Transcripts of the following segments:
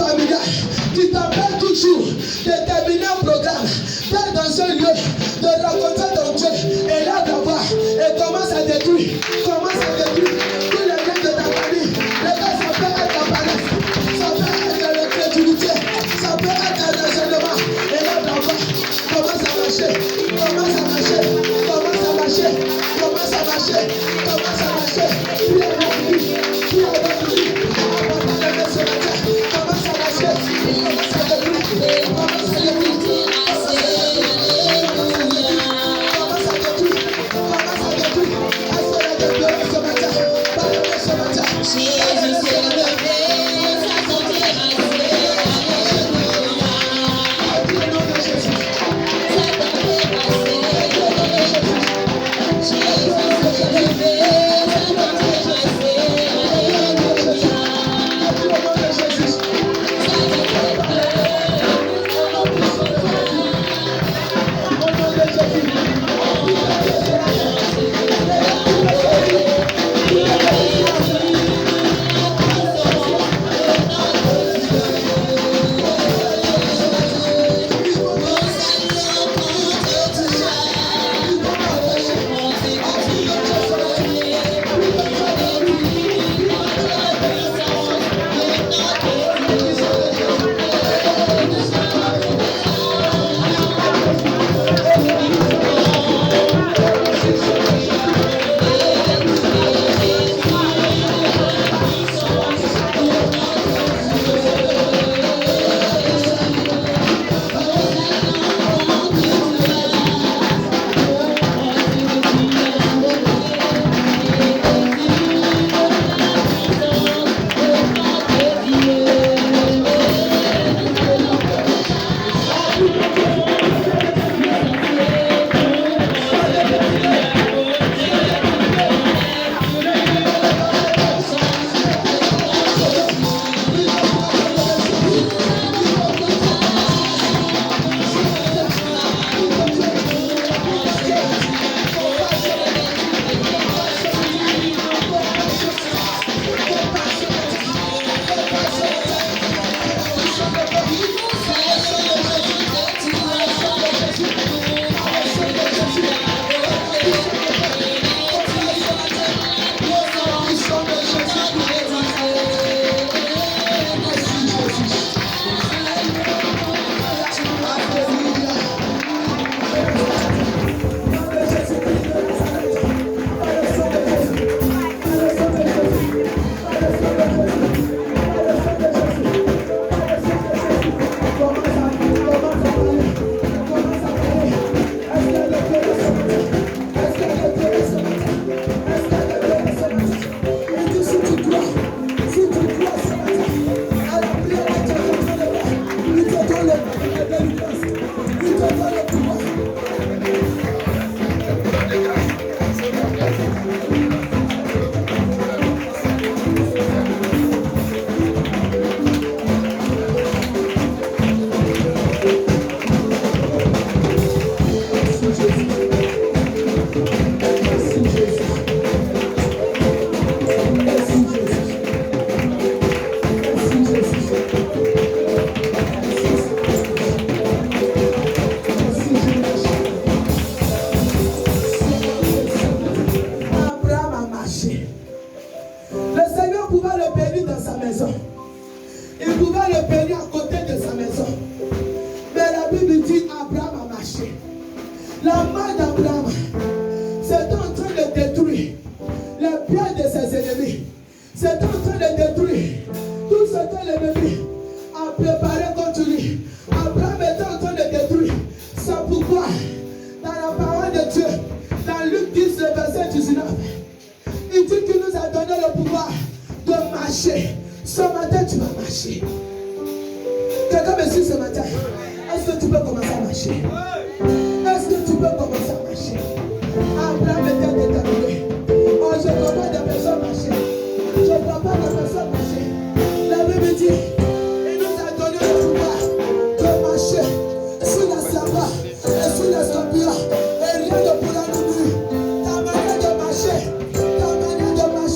familiale, tu t'appelles toujours déterminer un programme, faire dans un lieu, de rencontrer ton Dieu, et là d'avoir, et commence à détruire, tous les liens de ta famille. Les gars, ça peut être la paresse, ça peut être l'incrédulité, ça peut être un enchaînement, et là d'avoir, commence à marcher, commence à marcher, commence à marcher, commence à marcher, commence à marcher, puis à votre vie, puis à votre vie, ce matin, commence à marcher, commence à détruire, commence à détruire.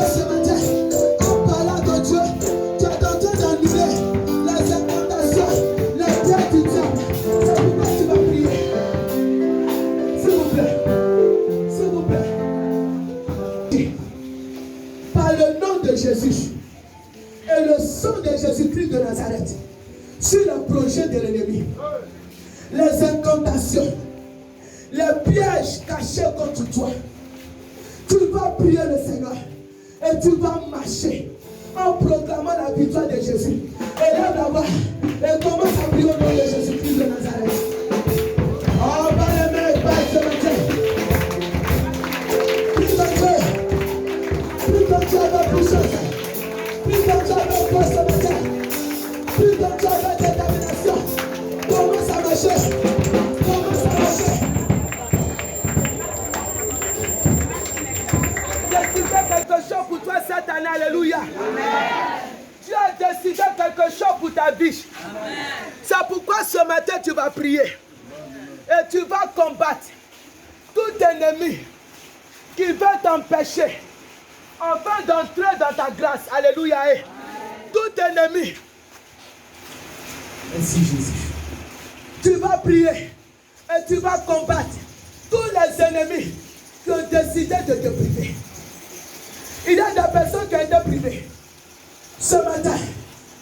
Ce matin, en parlant de Dieu, tu es en train d'enlever les Et le sang de Jésus-Christ de Nazareth sur le projet de l'ennemi, les incantations, les pièges cachés contre toi. Tu vas prier le Seigneur et tu vas marcher en proclamant la victoire de Jésus. Et là d'abord, et commence à prier au nom de Jésus-Christ de Nazareth. Oh, par les mains, par ce matin. Prie ton Dieu avec puissance. Prie ton Dieu avec force ce matin. Prie ton Dieu avec détermination. Commence à marcher. Commence à marcher. Décidez quelque chose pour toi cette année. Alléluia. Amen. Dieu a décidé quelque chose pour ta vie. C'est pourquoi ce matin tu vas prier. Et tu vas combattre tout ennemi qui veut t'empêcher enfin d'entrer dans ta grâce. Alléluia. Tout ennemi. Merci Jésus. Tu vas prier et tu vas combattre tous les ennemis qui ont décidé de te priver. Il y a des personnes qui ont été privées. Ce matin,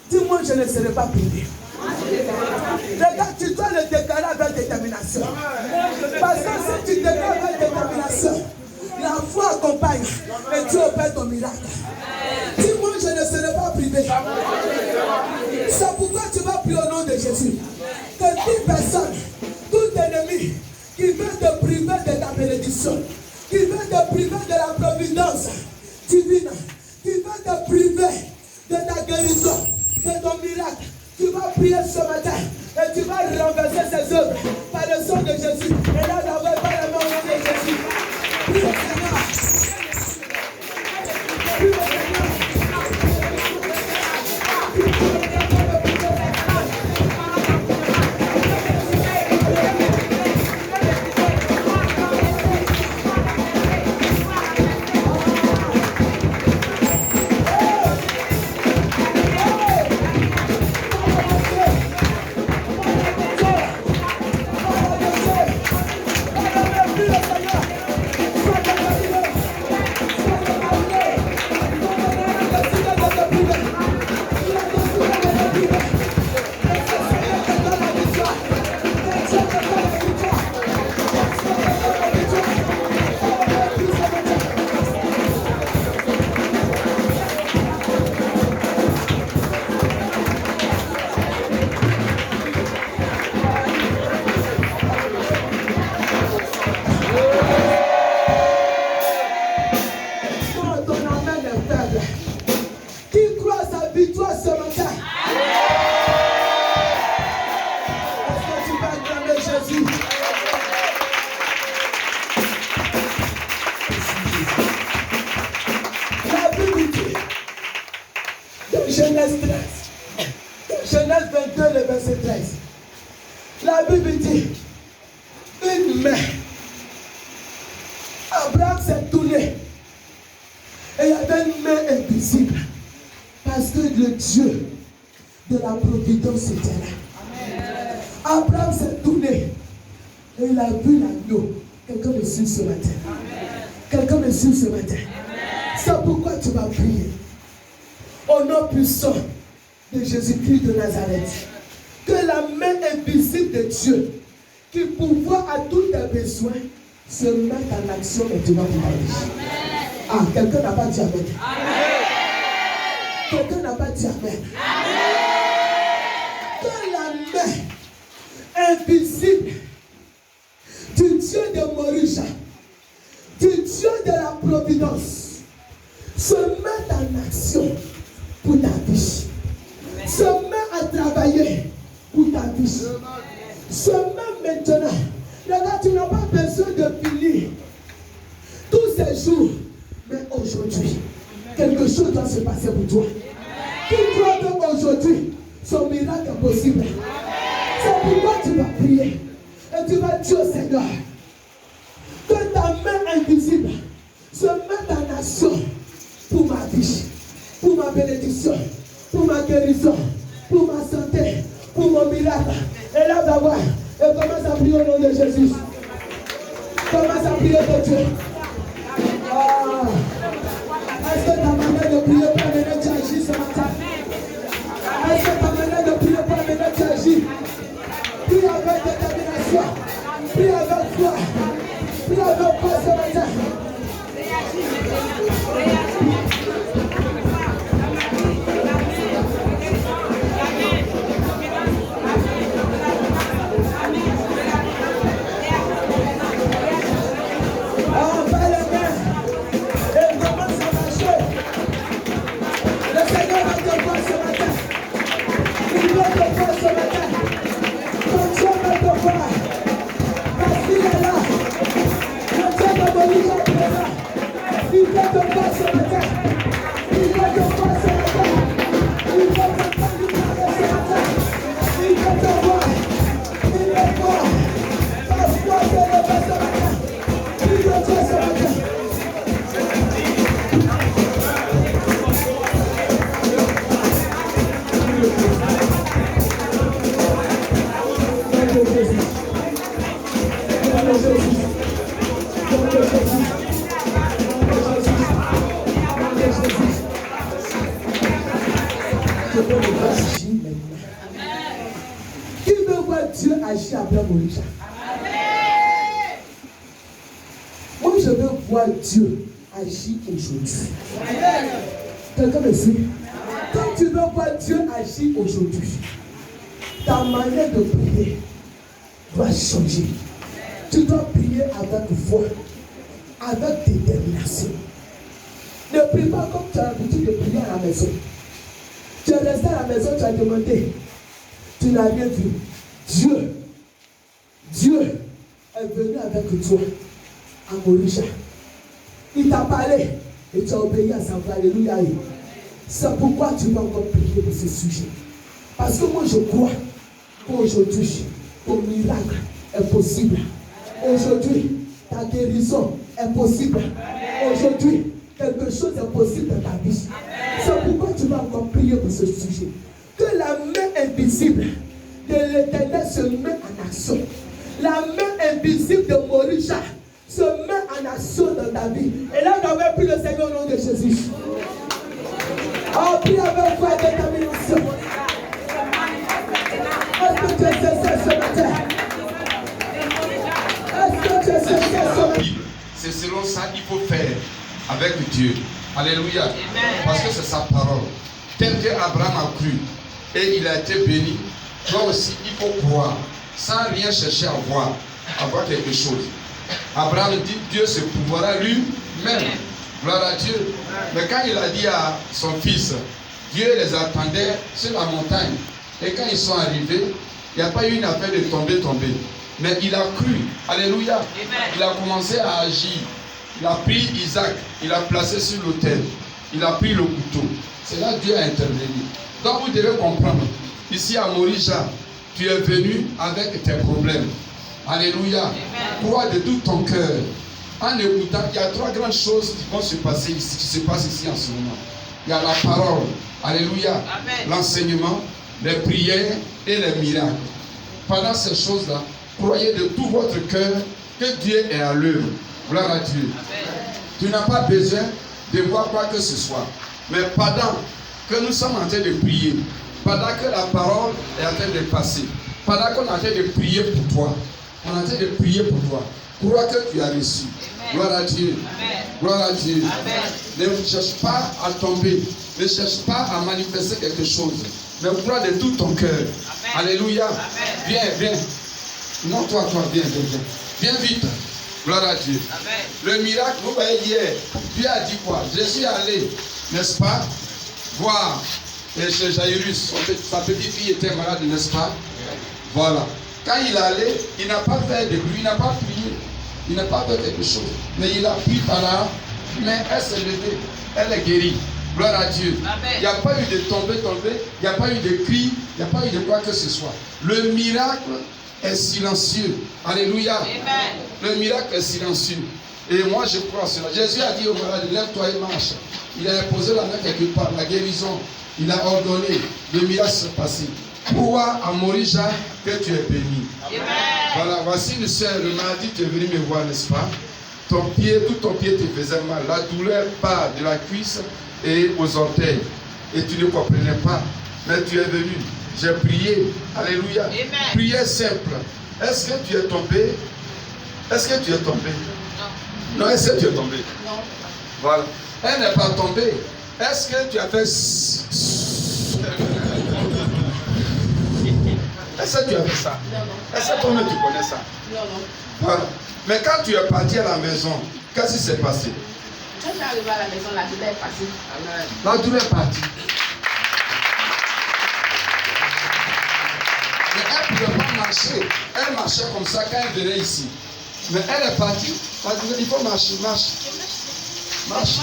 dis-moi, je ne serai pas privé. Regarde, tu dois le déclarer avec détermination. Parce que si tu déclares avec détermination, la foi accompagne et tu opères ton miracle. Dis-moi, je ne serai pas privé. C'est pourquoi tu vas prier au nom de Jésus. Que toute personne, tout ennemi qui veut te priver de ta bénédiction, qui veut te priver de la providence divine, qui veut te priver de ta guérison, de ton miracle, tu vas prier ce matin et tu vas renverser ses œuvres par le sang de Jésus. Et là, d'abord, par le nom de Jésus. Prie au Seigneur. Prie au Seigneur. Genèse 13. Genèse 22, le verset 13. La Bible dit, une main. Abraham s'est tourné. Et il y avait une main invisible. Parce que le Dieu de la providence était là. Abraham s'est tourné. Et il a vu l'agneau. Quelqu'un me suit ce matin. Quelqu'un me suit ce matin. C'est pourquoi tu vas prier. Au nom puissant de Jésus-Christ de Nazareth, que la main invisible de Dieu, qui pourvoit à tous tes besoins, se mette en action maintenant pour ta vie. Ah, quelqu'un n'a pas dit amen. Quelqu'un n'a pas dit amen. Que la main invisible du Dieu de Morisha, du Dieu de la providence, se mette en action pour ta vie. Se met à travailler pour ta vie. Se met maintenant. Regarde, tu n'as pas besoin de finir tous ces jours. Mais aujourd'hui, quelque chose doit se passer pour toi. Tu crois qu'aujourd'hui, son miracle est possible. C'est pourquoi tu vas prier. Et tu vas dire au Seigneur que ta main invisible se mette en action pour ma vie, pour ma bénédiction, pour ma guérison, pour ma santé, pour mon miracle. Et là d'abord, et commence à prier au nom de Jésus. Commence à prier pour Dieu. Ah. Est-ce que ta manière de prier pour venir t'agir ce matin? je veux le voir agir maintenant. Qui veut voir Dieu agir après Morisha? Moi, je veux voir Dieu agir aujourd'hui. Quelqu'un me suit? Quand tu veux voir Dieu agir aujourd'hui, ta manière de prier doit changer. Tu dois prier avec foi, avec détermination. Ne prie pas comme tu as l'habitude de prier à la maison. Tu es resté à la maison, tu as demandé. Tu n'as rien vu. Dieu est venu avec toi à Morisha. Il t'a parlé et tu as obéi à sa voix. Alléluia. C'est pourquoi tu vas encore prier pour ce sujet. Parce que moi je crois qu'aujourd'hui, ton miracle est possible. Aujourd'hui, ta guérison est possible. Aujourd'hui, quelque chose est possible dans ta vie. C'est pourquoi tu vas encore prier pour ce sujet. Que la main invisible de l'Éternel se met en action. La main invisible de Morisha se met en action dans ta vie. Et là, on avait pris le Seigneur au nom de Jésus. Oh, prie avec foi et détermination. Est-ce que tu es sincère ce matin? Est-ce que tu es sincère ce matin? C'est selon ça qu'il faut faire avec Dieu. Alléluia. Parce que c'est sa parole. Tel que Abraham a cru et il a été béni, toi aussi il faut croire sans rien chercher à avoir quelque chose. Abraham dit Dieu se pourvoira lui-même. Gloire à Dieu. Mais quand il a dit à son fils, Dieu les attendait sur la montagne. Et quand ils sont arrivés, il n'y a pas eu une affaire de tomber. Mais il a cru. Alléluia. Il a commencé à agir. Il a pris Isaac, il l'a placé sur l'autel. Il a pris le couteau. C'est là que Dieu a intervenu. Donc vous devez comprendre. Ici à Morisha, tu es venu avec tes problèmes. Alléluia. Crois de tout ton cœur. En écoutant, il y a trois grandes choses qui vont se passer ici, qui se passent ici en ce moment. Il y a la parole. Alléluia. L'enseignement, les prières et les miracles. Pendant ces choses-là, croyez de tout votre cœur que Dieu est à l'œuvre. Gloire à Dieu. Amen. Tu n'as pas besoin de voir quoi que ce soit. Mais pendant que nous sommes en train de prier, pendant que la parole est en train de passer, pendant qu'on est en train de prier pour toi, on est en train de prier pour toi, crois que tu as reçu. Amen. Gloire à Dieu. Amen. Gloire à Dieu. Amen. Ne cherche pas à tomber. Ne cherche pas à manifester quelque chose. Mais crois de tout ton cœur. Amen. Alléluia. Amen. Viens. Non, toi, viens. Viens vite. Gloire à Dieu. Amen. Le miracle, vous voyez hier, Dieu a dit quoi? Je suis allé, n'est-ce pas, voir chez Jairus, sa petite fille était malade, n'est-ce pas? Voilà. Quand il est allé, il n'a pas fait de bruit, il n'a pas prié, il n'a pas fait quelque chose. Mais il a pris par là, mais elle s'est levée, elle est guérie. Gloire à Dieu. Amen. Il n'y a pas eu de tomber, il n'y a pas eu de cris, il n'y a pas eu de quoi que ce soit. Le miracle est silencieux. Alléluia. Amen. Le miracle est silencieux. Et moi je crois à cela. Jésus a dit au malade, lève-toi et marche. Il a imposé la main quelque part, la guérison. Il a ordonné. Le miracle s'est passé. Crois à Morisha que tu es béni. Amen. Voilà, voici une soeur, le mardi tu es venu me voir, n'est-ce pas? Ton pied, tout ton pied te faisait mal. La douleur part de la cuisse et aux orteils. Et tu ne comprenais pas. Mais tu es venu. J'ai prié. Alléluia. Amen. Prière simple. Est-ce que tu es tombé? Est-ce que tu es tombé? Non. Non, est-ce que tu es tombé? Non. Voilà. Elle n'est pas tombée. Est-ce que tu as fait... Est-ce que tu as fait ça? Non. Est-ce que toi-même tu connais ça? Non. Voilà. Mais quand tu es parti à la maison, qu'est-ce qui s'est passé? Quand je suis arrivé à la maison, la douleur est partie. Amen. La douleur est partie. Mais elle ne pouvait pas marcher. Elle marchait comme ça quand elle venait ici. Mais elle est partie. Elle dit, il faut marcher, marche. Marche.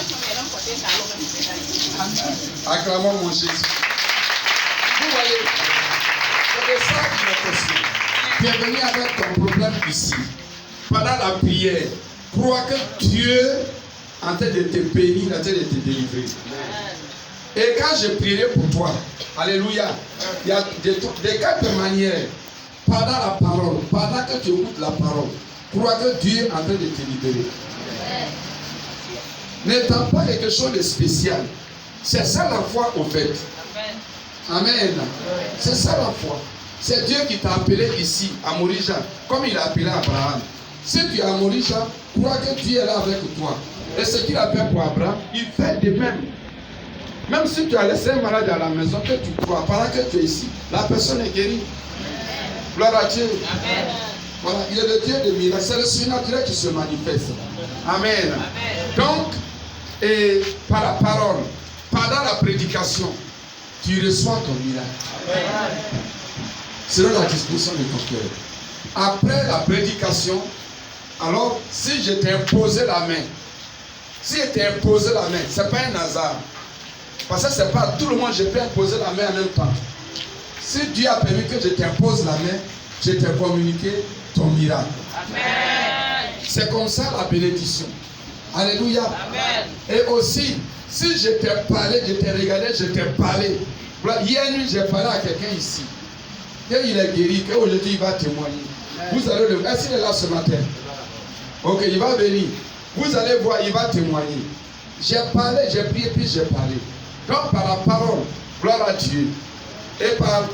Acclamons mon Jésus. Vous voyez, c'est de ça qu'il est possible. Tu es venu avec ton problème ici. Pendant la prière, crois que Dieu est en train de te bénir, en train de te délivrer. Et quand je prierai pour toi, alléluia, il y a de quatre manières. Pendant la parole, pendant que tu écoutes la parole, crois que Dieu est en train de te libérer. N'attends pas quelque chose de spécial. C'est ça la foi au fait. Amen. C'est ça la foi. C'est Dieu qui t'a appelé ici, à Morija, comme il a appelé Abraham. Si tu es à Morija, crois que Dieu est là avec toi. Et ce qu'il a fait pour Abraham, il fait de même. Même si tu as laissé un malade à la maison, que tu crois, pendant que tu es ici, la personne est guérie. Gloire à Dieu. Amen. Voilà, il est le Dieu des miracles. C'est le surnaturel qui se manifeste. Amen. Donc, et par la parole, pendant la prédication, tu reçois ton miracle. Selon la disposition de ton cœur. Après la prédication, alors, si je t'ai imposé la main, ce n'est pas un hasard. Parce que ce n'est pas à tout le monde que je peux imposer la main en même temps. Si Dieu a permis que je t'impose la main, je t'ai communiqué ton miracle. Amen. C'est comme ça la bénédiction. Alléluia. Amen. Et aussi, si je t'ai parlé, je t'ai regardé, je t'ai parlé. Hier nuit, j'ai parlé à quelqu'un ici. Et il est guéri, qu'aujourd'hui il va témoigner. Vous allez le voir. Est-ce qu'il est là ce matin? Ok, il va venir. Vous allez voir, il va témoigner. J'ai parlé, j'ai prié, puis j'ai parlé. Donc par la parole, gloire à Dieu. Et par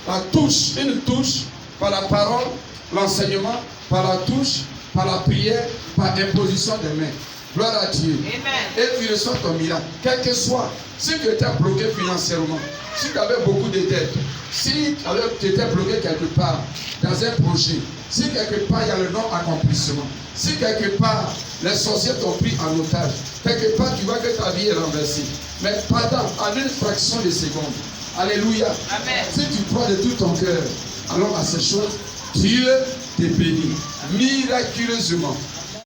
la touche, une touche, par la parole, l'enseignement, par la touche, par la prière, par imposition des mains. Gloire à Dieu. Amen. Et tu reçois ton miracle. Quel que soit, si tu étais bloqué financièrement, si tu avais beaucoup de dettes, si tu étais bloqué quelque part dans un projet, si quelque part il y a le non-accomplissement, si quelque part les sorciers t'ont pris en otage, quelque part tu vois que ta vie est renversée. Mais pendant, en une fraction de seconde, alléluia, Amen. si tu crois de tout ton cœur, alors à ces choses, Dieu te bénit miraculeusement.